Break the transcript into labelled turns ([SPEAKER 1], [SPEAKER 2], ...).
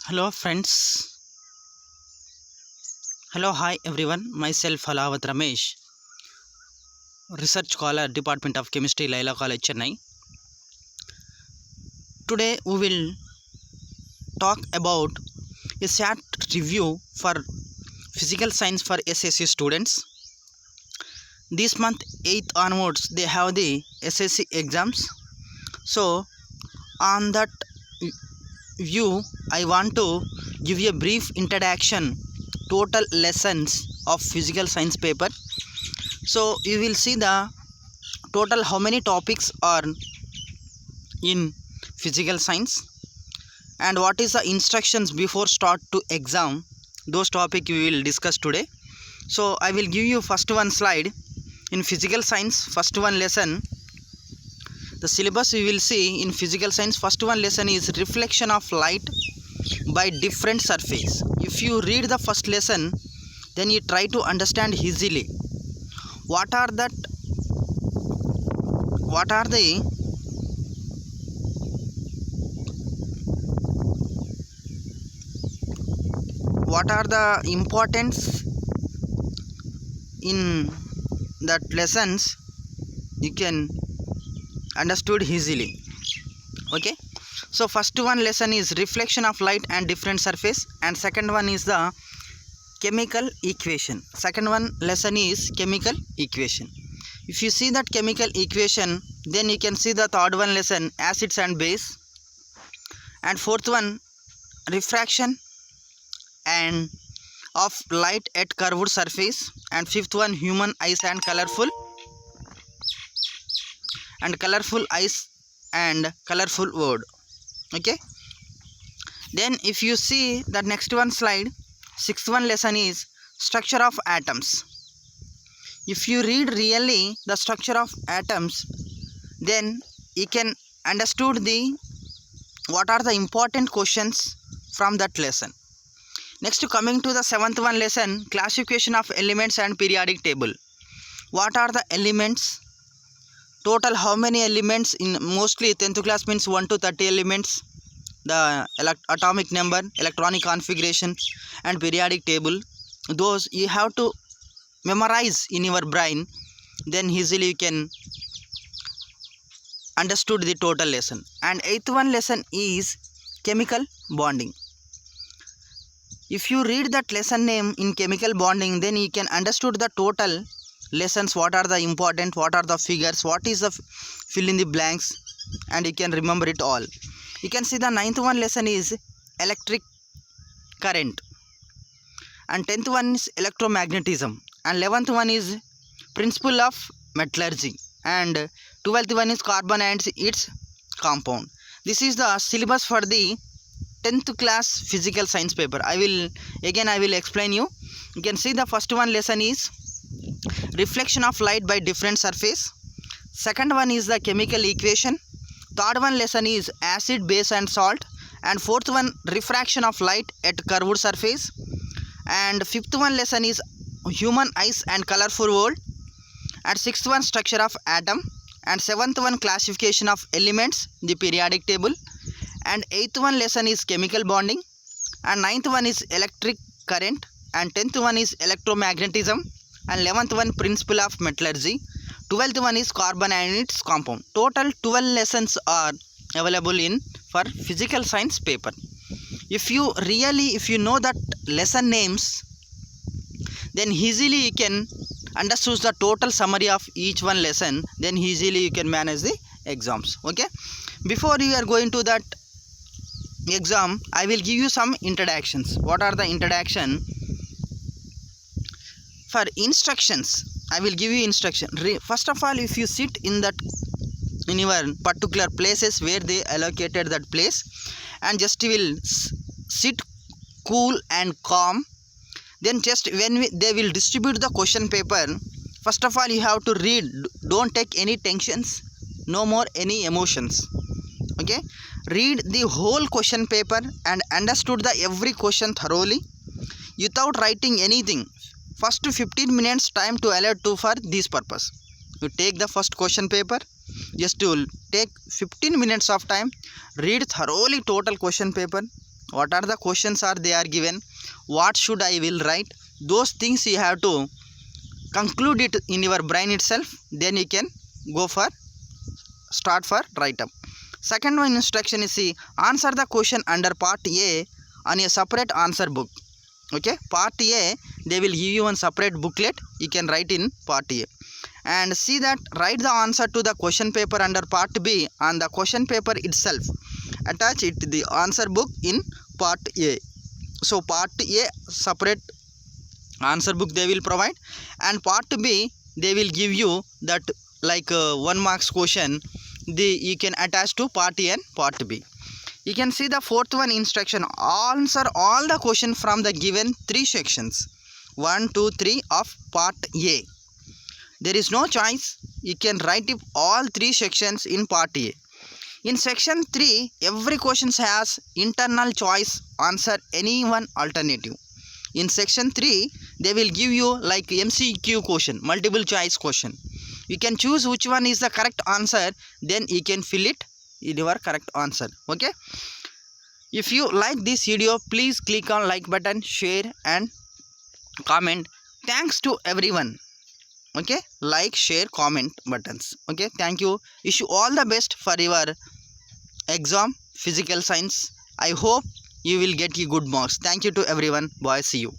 [SPEAKER 1] Hello friends. Hello, hi everyone. Myself Halavat Ramesh, research scholar, Department of Chemistry, Laila College, Chennai. Today we will talk about a short review for physical science for SSC students. This month 8th onwards they have the SSC exams. So on that view I want to give you a brief introduction total lessons of physical science paper. So you will see the total how many topics are in physical science and what is the instructions before start to exam. Those topic we will discuss today. So I will give you first one slide in physical science. First one lesson, the syllabus we will see in physical science. First one lesson is reflection of light by different surface. If you read the first lesson, then you try to understand easily what are the importance in that lessons you can understood easily. Okay, so first one lesson is reflection of light and different surface, and second one is the chemical equation. Second one lesson is chemical equation. If you see that chemical equation, then you can see the third one lesson acids and base, and fourth one refraction and of light at curved surface, and fifth one human eyes and colorful eyes and colorful word. Okay, then if you see that next one slide, sixth one lesson is structure of atoms. If you read really the structure of atoms, then you can understood the what are the important questions from that lesson. Next, coming to the seventh one lesson, classification of elements and periodic table. What are the elements? Total how many elements in mostly 10th class means 1 to 30 elements. The atomic number, electronic configuration and periodic table. Those you have to memorize in your brain, then easily you can understood the total lesson. And eighth one lesson is chemical bonding. If you read that lesson name in chemical bonding, then you can understood the total lessons, what are the important, what are the figures, what is the fill in the blanks, and you can remember it all. You can see the ninth one lesson is electric current, and 10th one is electromagnetism, and 11th one is principle of metallurgy, and 12th one is carbon and its compound. This is the syllabus for the 10th class physical science paper. I will explain you. You can see the first one lesson is reflection of light by different surface. Second one is the chemical equation. Third one lesson is acid, base and salt, and fourth one refraction of light at curved surface, and fifth one lesson is human eyes and colorful world, and sixth one structure of atom, and seventh one classification of elements, the periodic table, and eighth one lesson is chemical bonding, and ninth one is electric current, and 10th one is electromagnetism, and 11th one principle of metallurgy, 12th one is carbon and its compound. Total 12 lessons are available in for physical science paper. If you know that lesson names, then easily you can understand the total summary of each one lesson, then easily you can manage the exams. Okay, before you are going to that exam, I will give you some introductions. What are the introduction? For instructions, I will give you instruction. First of all, if you sit in your particular places where they allocated that place, and just will sit cool and calm, then just when they will distribute the question paper, first of all you have to read. Don't take any tensions, no more any emotions. Okay, read the whole question paper and understood the every question thoroughly without writing anything. First 15 minutes time to allot to for this purpose. You take the first question paper, just to take 15 minutes of time, read thoroughly total question paper, what are the questions are they are given, what should I will write, those things you have to conclude it in your brain itself, then you can go for start for write up. Second one instruction is see, answer the question under part A on a separate answer book. Okay, part A they will give you one separate booklet, you can write in part A, and see that write the answer to the question paper under part B on the question paper itself, attach it to the answer book in part A. So part A separate answer book they will provide, and part B they will give you that like 1 marks question you can attach to part A and part B. You can see the fourth one instruction, answer all the question from the given 3 sections 1, 2, 3 of part A. There is no choice, you can write it all 3 sections in part A. In section 3 every question has internal choice, answer any one alternative. In section 3 they will give you like MCQ question, multiple choice question, you can choose which one is the correct answer, then you can fill it in your correct answer. Okay, if you like this video please click on like button, share and comment. Thanks to everyone. Okay, like, share, comment buttons. Okay, thank you, wish you all the best for your exam physical science. I hope you will get you good marks. Thank you to everyone. Bye, see you.